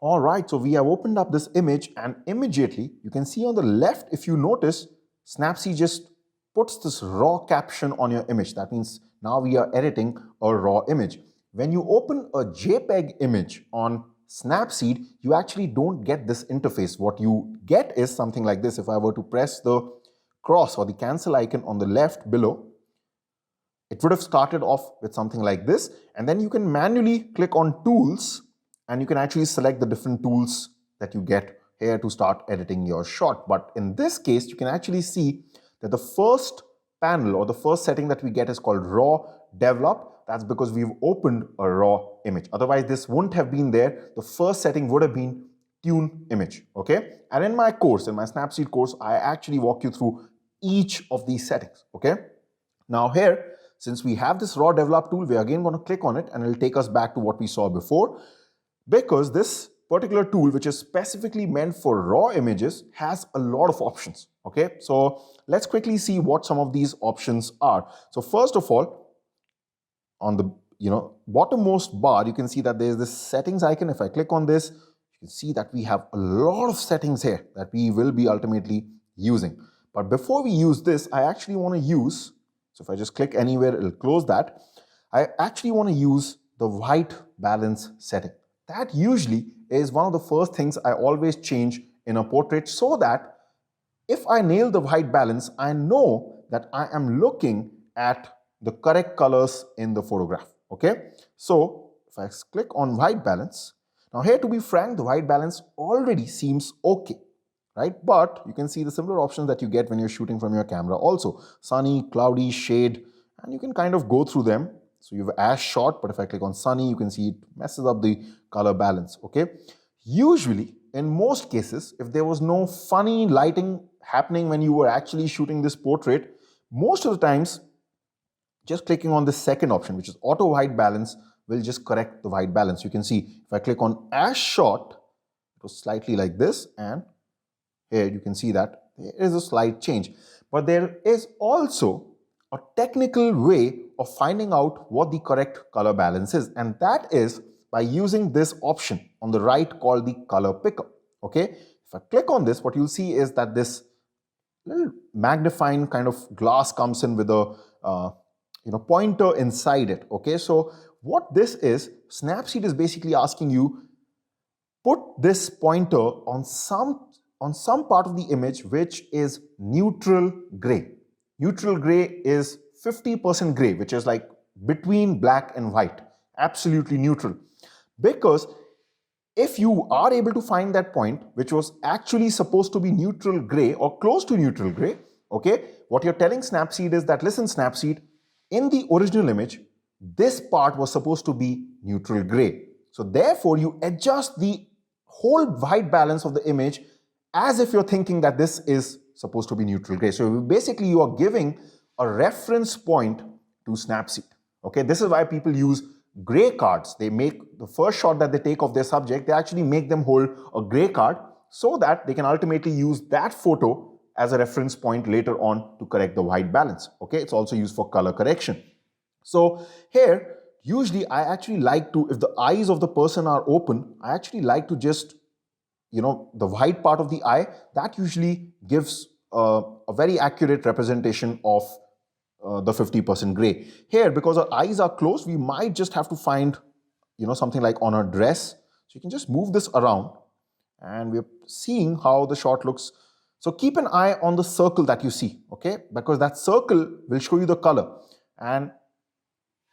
All right, so we have opened up this image and immediately you can see on the left, if you notice, Snapseed just puts this raw caption on your image. That means now we are editing a raw image. When you open a JPEG image on Snapseed, you actually don't get this interface. What you get is something like this. If I were to press the cross or the cancel icon on the left below, it would have started off with something like this, and then you can manually click on tools and you can actually select the different tools that you get here to start editing your shot. But in this case, you can actually see that the first panel or the first setting that we get is called raw develop. That's because we've opened a raw image. Otherwise, this wouldn't have been there. The first setting would have been tune image, okay? And in my course, in my Snapseed course, I actually walk you through each of these settings, okay? Now here, since we have this raw develop tool, we're again going to click on it and it'll take us back to what we saw before, because this particular tool, which is specifically meant for raw images, has a lot of options, okay? So let's quickly see what some of these options are. So first of all, on the bottommost bar, you can see that there's this settings icon. If I click on this, you can see that we have a lot of settings here that we will be ultimately using. But before we use this, I actually want to use, so if I just click anywhere, it'll close that. I actually want to use the white balance setting. That usually is one of the first things I always change in a portrait, so that if I nail the white balance, I know that I am looking at the correct colors in the photograph, okay? So if I click on white balance, now here, to be frank, the white balance already seems okay, right? But you can see the similar options that you get when you're shooting from your camera also. Sunny, cloudy, shade, and you can kind of go through them. So you have as shot, but if I click on sunny, you can see it messes up the color balance, okay? Usually, in most cases, if there was no funny lighting happening when you were actually shooting this portrait, most of the times, just clicking on the second option, which is auto white balance, will just correct the white balance. You can see if I click on as shot, it was slightly like this, and here you can see that there is a slight change. But there is also a technical way of finding out what the correct color balance is, and that is by using this option on the right called the color picker, okay? If I click on this, what you'll see is that this little magnifying kind of glass comes in with a pointer inside it, okay? So what this is, Snapseed is basically asking you, put this pointer on some part of the image which is neutral gray. Neutral gray is 50% gray, which is like between black and white, absolutely neutral. Because if you are able to find that point, which was actually supposed to be neutral gray or close to neutral gray, okay, what you're telling Snapseed is that, listen, Snapseed, in the original image, this part was supposed to be neutral gray. So therefore, you adjust the whole white balance of the image as if you're thinking that this is supposed to be neutral gray. So basically, you are giving a reference point to Snapseed. Okay, this is why people use gray cards. They make the first shot that they take of their subject, they actually make them hold a gray card so that they can ultimately use that photo as a reference point later on to correct the white balance. Okay, it's also used for color correction. So here, usually I actually like to, if the eyes of the person are open, I actually like to just, the white part of the eye, that usually gives a very accurate representation of the 50% gray. Here, because our eyes are closed, we might just have to find, something like on her dress. So you can just move this around and we're seeing how the shot looks. So keep an eye on the circle that you see, okay? Because that circle will show you the color. And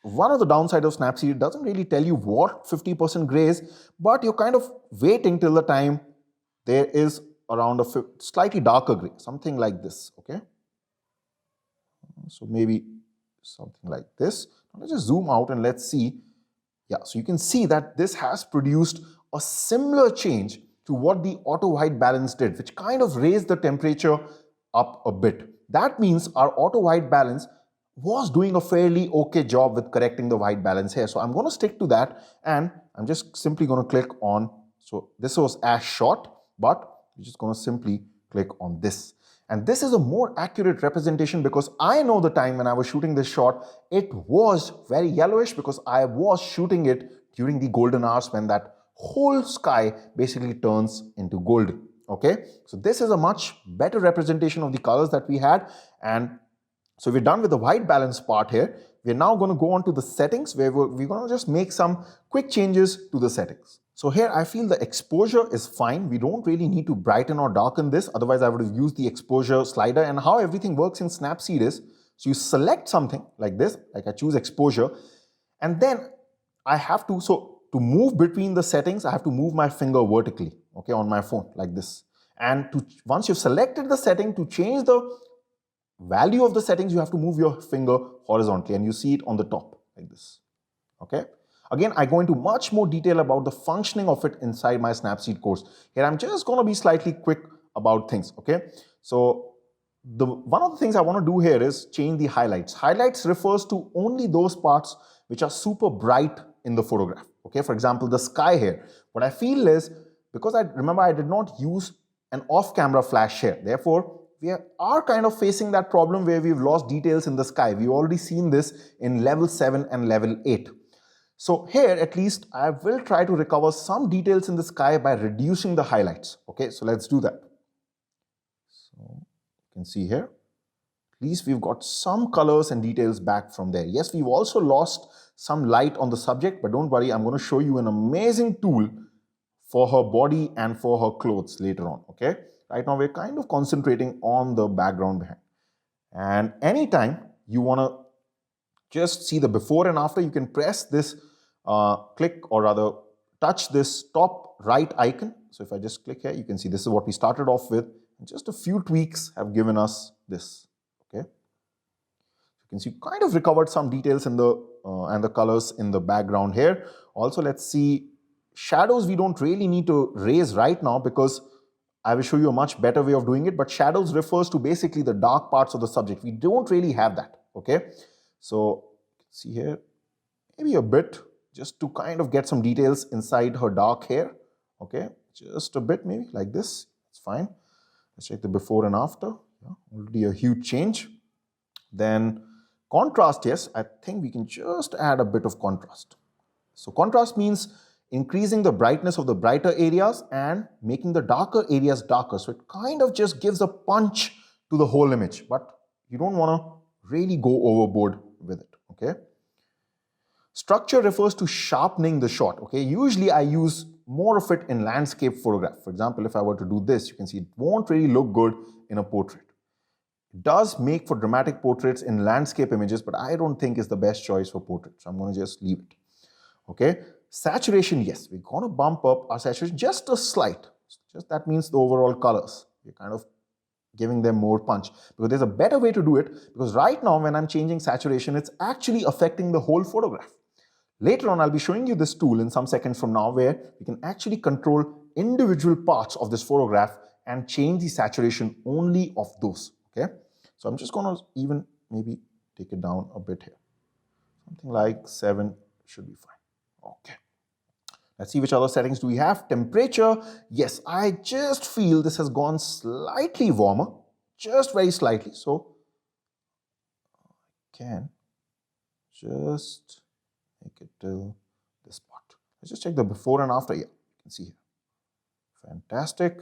one of the downsides of Snapseed, it doesn't really tell you what 50% gray is, but you're kind of waiting till the time there is around a slightly darker gray, something like this, okay? So maybe something like this. Now let's just zoom out and let's see. Yeah, so you can see that this has produced a similar change to what the auto white balance did, which kind of raised the temperature up a bit. That means our auto white balance was doing a fairly okay job with correcting the white balance here. So I'm going to stick to that, and I'm just simply going to click on, so this was as shot, but we're just going to simply click on this. And this is a more accurate representation because I know the time when I was shooting this shot, it was very yellowish because I was shooting it during the golden hours when that whole sky basically turns into golden. Okay, so this is a much better representation of the colors that we had. And so we're done with the white balance part here. We're now going to go on to the settings, where we're going to just make some quick changes to the settings. So here I feel the exposure is fine. We don't really need to brighten or darken this. Otherwise I would have used the exposure slider. And how everything works in Snapseed is, so you select something like this, like I choose exposure, and then I have to, so to move between the settings, I have to move my finger vertically, okay, on my phone like this. And once you've selected the setting, to change the value of the settings, you have to move your finger horizontally, and you see it on the top like this. Okay. Again, I go into much more detail about the functioning of it inside my Snapseed course. Here I'm just going to be slightly quick about things. Okay. So one of the things I want to do here is change the highlights. Highlights refers to only those parts which are super bright in the photograph. Okay. For example, the sky here. What I feel is, because I did not use an off-camera flash here. Therefore, we are kind of facing that problem where we've lost details in the sky. We've already seen this in level 7 and level 8. So here, at least, I will try to recover some details in the sky by reducing the highlights. Okay, so let's do that. So you can see here, at least we've got some colors and details back from there. Yes, we've also lost some light on the subject, but don't worry, I'm going to show you an amazing tool for her body and for her clothes later on. Okay, right now we're kind of concentrating on the background behind. And anytime you want to just see the before and after, you can press this click, or rather touch this top right icon. So if I just click here, you can see this is what we started off with. And just a few tweaks have given us this. Okay, you can see kind of recovered some details in the and the colors in the background here. Also, let's see shadows. We don't really need to raise right now, because I will show you a much better way of doing it. But shadows refers to basically the dark parts of the subject. We don't really have that. Okay, so see here, maybe a bit, just to kind of get some details inside her dark hair. Okay, just a bit, maybe like this. It's fine. Let's check the before and after. Yeah, already a huge change. Then contrast, yes, I think we can just add a bit of contrast. So contrast means increasing the brightness of the brighter areas and making the darker areas darker. So it kind of just gives a punch to the whole image, but you don't want to really go overboard with it. Okay. Structure refers to sharpening the shot. Okay. Usually I use more of it in landscape photograph. For example, if I were to do this, you can see it won't really look good in a portrait. It does make for dramatic portraits in landscape images, but I don't think is the best choice for portraits. So I'm going to just leave it. Okay. Saturation, yes, we're going to bump up our saturation just a slight. Just that means the overall colors. We're kind of giving them more punch, because there's a better way to do it, because right now when I'm changing saturation, it's actually affecting the whole photograph. Later on, I'll be showing you this tool in some seconds from now, where you can actually control individual parts of this photograph and change the saturation only of those. Okay, so I'm just going to even maybe take it down a bit here. Something like 7 should be fine. Okay. Let's see which other settings do we have. Temperature. Yes, I just feel this has gone slightly warmer, just very slightly. So I can just make it till this part. Let's just check the before and after. Yeah, you can see here. Fantastic.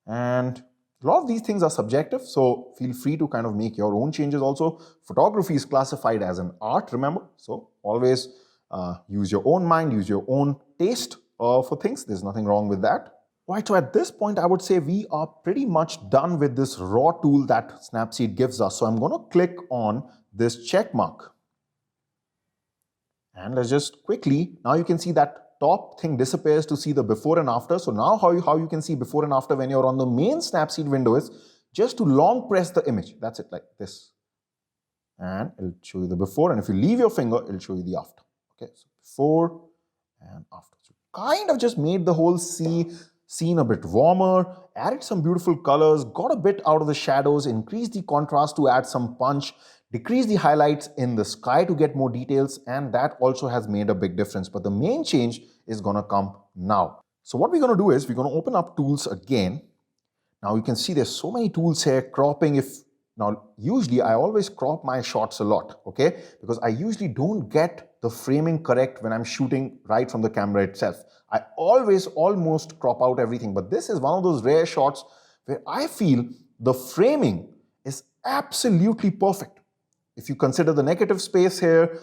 And a lot of these things are subjective, so feel free to kind of make your own changes also. Photography is classified as an art, remember? So always use your own mind, use your own taste for things. There's nothing wrong with that. Right, so at this point, I would say we are pretty much done with this raw tool that Snapseed gives us. So I'm going to click on this check mark. And let's just quickly, now you can see that top thing disappears to see the before and after. So now how you can see before and after when you're on the main Snapseed window is just to long press the image. That's it, like this. And it'll show you the before. And if you leave your finger, it'll show you the after. Okay, so before and after. So kind of just made the whole scene a bit warmer, added some beautiful colors, got a bit out of the shadows, increased the contrast to add some punch, decreased the highlights in the sky to get more details, and that also has made a big difference. But the main change is going to come now. So what we're going to do is we're going to open up tools again. Now you can see there's so many tools here. Cropping, now usually I always crop my shots a lot, okay, because I usually don't get the framing correct when I'm shooting right from the camera itself. I always almost crop out everything, but this is one of those rare shots where I feel the framing is absolutely perfect. If you consider the negative space here,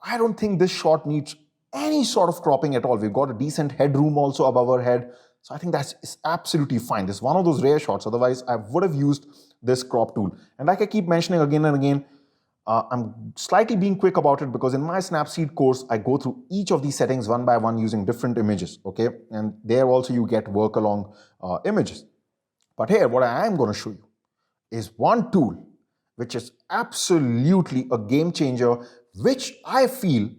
I don't think this shot needs any sort of cropping at all. We've got a decent headroom also above our head. So I think that's absolutely fine. This is one of those rare shots. Otherwise, I would have used this crop tool. And like I keep mentioning again and again, I'm slightly being quick about it because in my Snapseed course, I go through each of these settings one by one using different images, okay? And there also you get work along images. But here, what I am going to show you is one tool which is absolutely a game changer, which I feel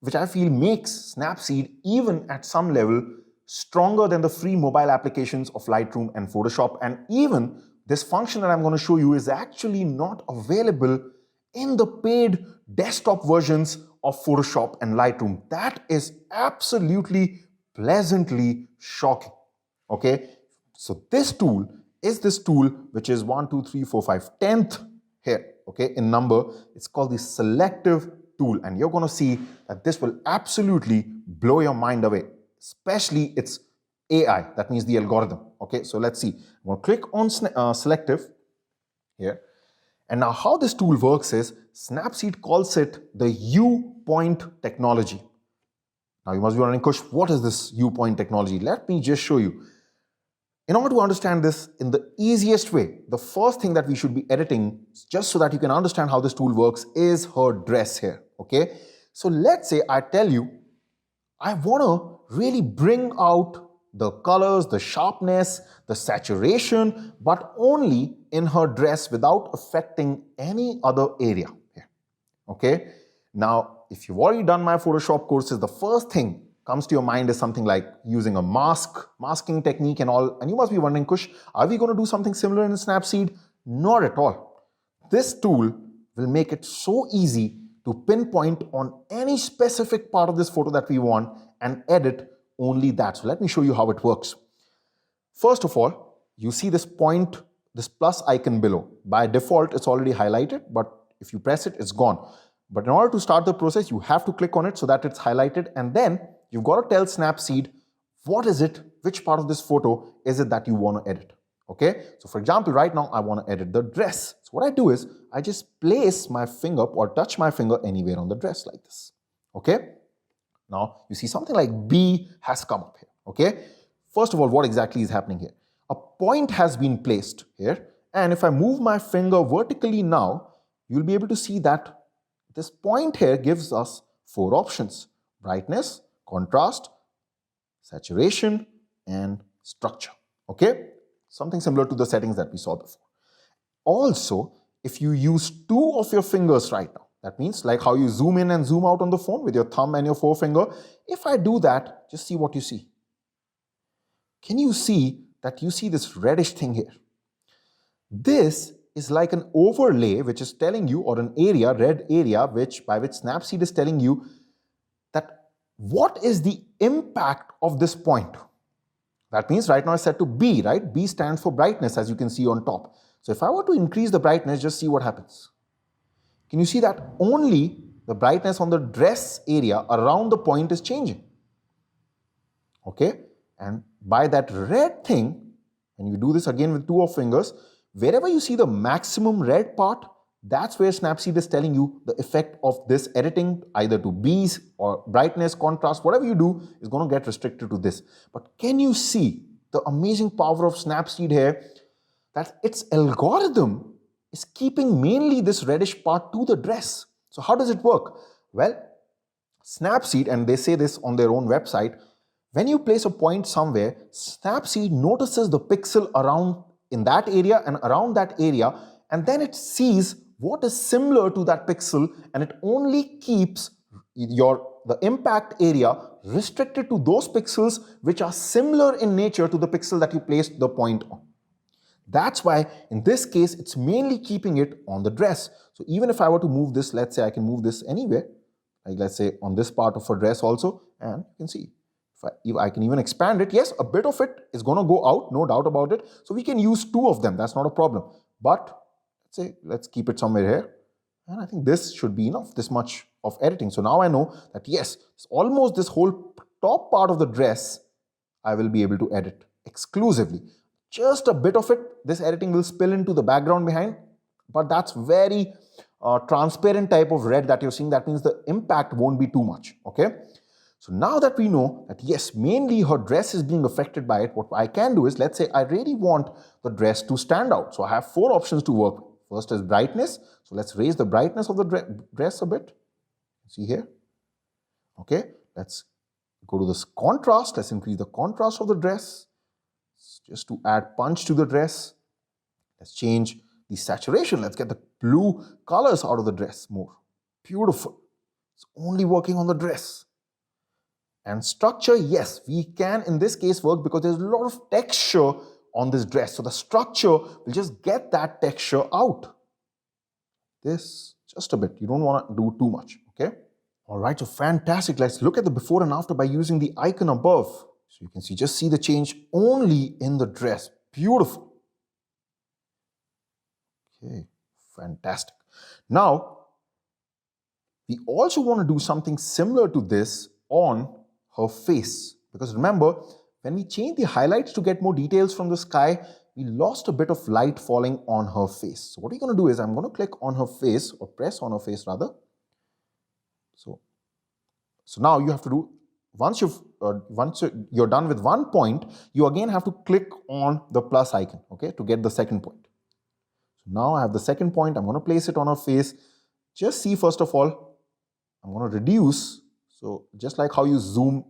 makes Snapseed, even at some level, stronger than the free mobile applications of Lightroom and Photoshop. And even this function that I'm going to show you is actually not available in the paid desktop versions of Photoshop and Lightroom. That is absolutely pleasantly shocking. Okay, so this tool is this tool which is 1, 2, 3, 4, 5, 10th here, okay, in number. It's called the selective tool, and you're going to see that this will absolutely blow your mind away, especially its AI, that means the algorithm. Okay, so let's see. I'm going to click on selective here. And now how this tool works is Snapseed calls it the U-point technology. Now you must be wondering, Kush, what is this U-point technology? Let me just show you. In order to understand this in the easiest way, the first thing that we should be editing, just so that you can understand how this tool works, is her dress here, okay? So let's say I tell you, I want to really bring out the colors, the sharpness, the saturation, but only in her dress without affecting any other area here, okay? Now, if you've already done my Photoshop courses, the first thing comes to your mind is something like using a masking technique and all. And you must be wondering, Kush, are we going to do something similar in Snapseed? Not at all. This tool will make it so easy to pinpoint on any specific part of this photo that we want and edit only that. So let me show you how it works. First of all, you see this point, this plus icon below. By default, it's already highlighted, but if you press it, it's gone. But in order to start the process, you have to click on it so that it's highlighted, and then you've got to tell Snapseed what is it, which part of this photo is it that you want to edit. Okay, so for example, right now I want to edit the dress. So what I do is I just place my finger or touch my finger anywhere on the dress like this. Okay, now you see something like B has come up here. Okay, first of all, what exactly is happening here? A point has been placed here, and if I move my finger vertically now, you'll be able to see that this point here gives us 4 options: brightness, contrast, saturation, and structure. Okay, something similar to the settings that we saw before. Also, if you use 2 of your fingers right now, that means like how you zoom in and zoom out on the phone with your thumb and your forefinger. If I do that, just see what you see. Can you see that you see this reddish thing here? This is like an overlay which is telling you, or an area, red area, by which Snapseed is telling you that what is the impact of this point. That means right now it's set to B, right? B stands for brightness, as you can see on top. So if I were to increase the brightness, just see what happens. Can you see that only the brightness on the dress area around the point is changing? Okay, and by that red thing, and you do this again with 2 of fingers, wherever you see the maximum red part, that's where Snapseed is telling you the effect of this editing, either to B's or brightness, contrast, whatever you do is going to get restricted to this. But can you see the amazing power of Snapseed here, that its algorithm is keeping mainly this reddish part to the dress? So how does it work? Well, Snapseed, and they say this on their own website, when you place a point somewhere, Snapseed notices the pixel around in that area and around that area, and then it sees what is similar to that pixel, and it only keeps the impact area restricted to those pixels which are similar in nature to the pixel that you placed the point on. That's why in this case it's mainly keeping it on the dress. So even if I were to move this, let's say I can move this anywhere, like let's say on this part of a dress also, and you can see if I can even expand it. Yes, a bit of it is going to go out, no doubt about it. So we can use 2 of them, that's not a problem. But let's keep it somewhere here, And I think this should be enough, this much of editing. So now I know that yes, almost this whole top part of the dress, I will be able to edit exclusively. Just a bit of it, this editing will spill into the background behind, but that's very transparent type of red that you're seeing. That means the impact won't be too much, okay? So now that we know that yes, mainly her dress is being affected by it, what I can do is, let's say I really want the dress to stand out. So I have 4 options to work with. First is brightness. So let's raise the brightness of the dress a bit. See here. Okay, let's go to this contrast. Let's increase the contrast of the dress just to add punch to the dress. Let's change the saturation. Let's get the blue colors out of the dress more. Beautiful. It's only working on the dress. And structure, yes, we can in this case work because there's a lot of texture on this dress. So the structure will just get that texture out. This, just a bit. You don't want to do too much, okay? All right, so fantastic. Let's look at the before and after by using the icon above. So you can see, just see the change only in the dress. Beautiful. Okay, fantastic. Now, we also want to do something similar to this on her face. Because remember, when we change the highlights to get more details from the sky, we lost a bit of light falling on her face. So what we're going to do is I'm going to click on her face, or press on her face rather. So now you have to do, once you're done with one point, you again have to click on the plus icon, okay, to get the second point. So now I have the second point. I'm going to place it on her face. Just see, first of all, I'm going to reduce. So just like how you zoom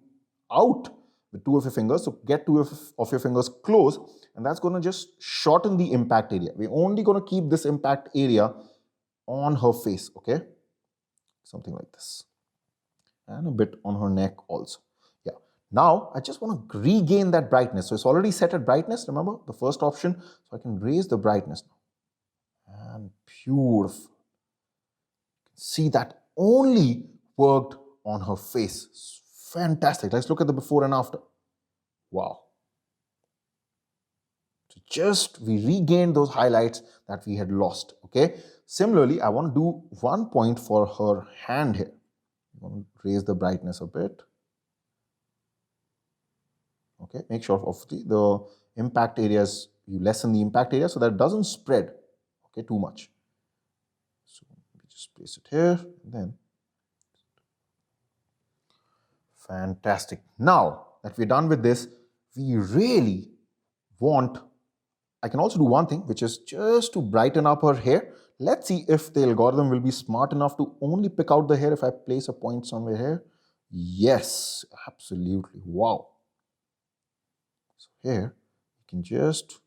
out with 2 of your fingers, so get 2 of your fingers close, and that's going to just shorten the impact area. We're only going to keep this impact area on her face, okay? Something like this. And a bit on her neck also. Yeah. Now, I just want to regain that brightness. So it's already set at brightness, remember, the first option. So I can raise the brightness now. And beautiful. See, that only worked on her face. Fantastic. Let's look at the before and after. Wow. So just we regained those highlights that we had lost. Okay. Similarly, I want to do 1 point for her hand here. I'm going to raise the brightness a bit. Okay. Make sure of the impact areas, you lessen the impact area so that it doesn't spread, okay, too much. So we just place it here, and then fantastic. Now that we're done with this, we really want, I can also do one thing, which is just to brighten up her hair. Let's see if the algorithm will be smart enough to only pick out the hair if I place a point somewhere here. Yes, absolutely. Wow. So here, you can just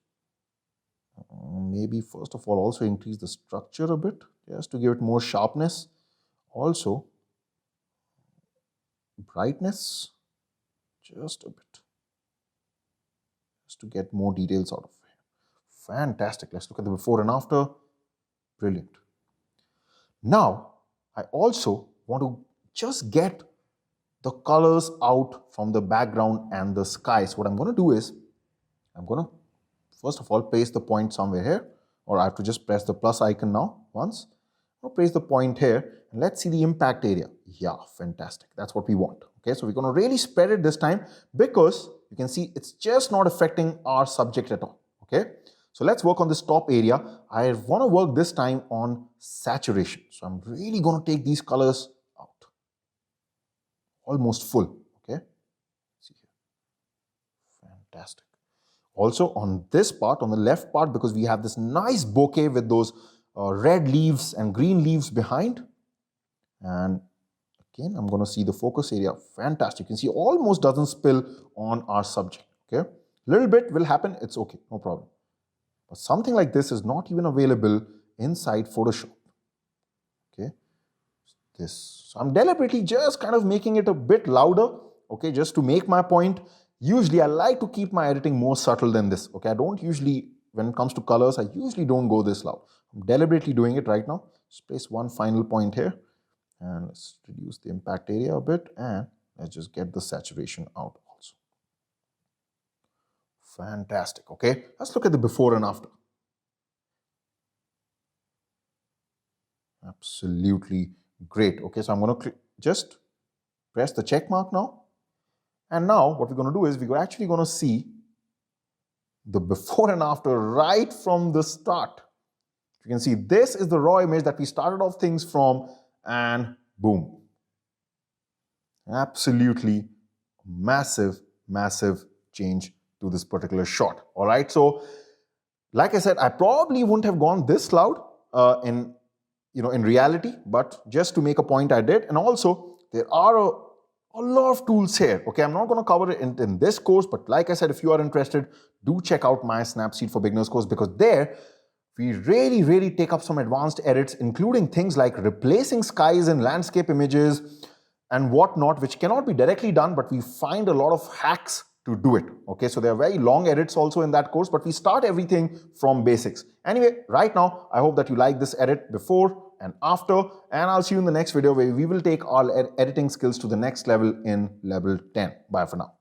maybe first of all also increase the structure a bit, just to give it more sharpness. Also, brightness, just a bit, just to get more details out of it. Fantastic. Let's look at the before and after. Brilliant. Now, I also want to just get the colors out from the background and the sky. So what I'm going to do is, I'm going to first of all paste the point somewhere here, or I have to just press the plus icon now once. I'll place the point here, and let's see the impact area. Yeah, fantastic. That's what we want. Okay, so we're going to really spread it this time because you can see it's just not affecting our subject at all. Okay, so let's work on this top area. I want to work this time on saturation. So I'm really going to take these colors out. Almost full. Okay, see here. Fantastic. Also on this part, on the left part, because we have this nice bouquet with those red leaves and green leaves behind. And again, I'm going to see the focus area. Fantastic. You can see almost doesn't spill on our subject. Okay, a little bit will happen. It's okay, no problem. But something like this is not even available inside Photoshop. Okay, this. So I'm deliberately just kind of making it a bit louder. Okay, just to make my point. Usually I like to keep my editing more subtle than this. Okay, I don't usually, when it comes to colors, I usually don't go this loud. I'm deliberately doing it right now. Just place one final point here. And let's reduce the impact area a bit, and let's just get the saturation out also. Fantastic. Okay, let's look at the before and after. Absolutely great. Okay, so I'm going to just press the check mark now. And now what we're going to do is we're actually going to see the before and after right from the start. You can see this is the raw image that we started off things from, and boom. Absolutely massive change to this particular shot. All right, so like I said, I probably wouldn't have gone this loud in reality, but just to make a point I did. And also there are a lot of tools here. Okay, I'm not going to cover it in this course, but like I said, if you are interested, do check out my Snapseed for Beginners course, because there we really take up some advanced edits, including things like replacing skies and landscape images and whatnot, which cannot be directly done, but we find a lot of hacks to do it. Okay, so there are very long edits also in that course, but we start everything from basics. Anyway, right now, I hope that you like this edit before and after, and I'll see you in the next video where we will take our editing skills to the next level in level 10. Bye for now.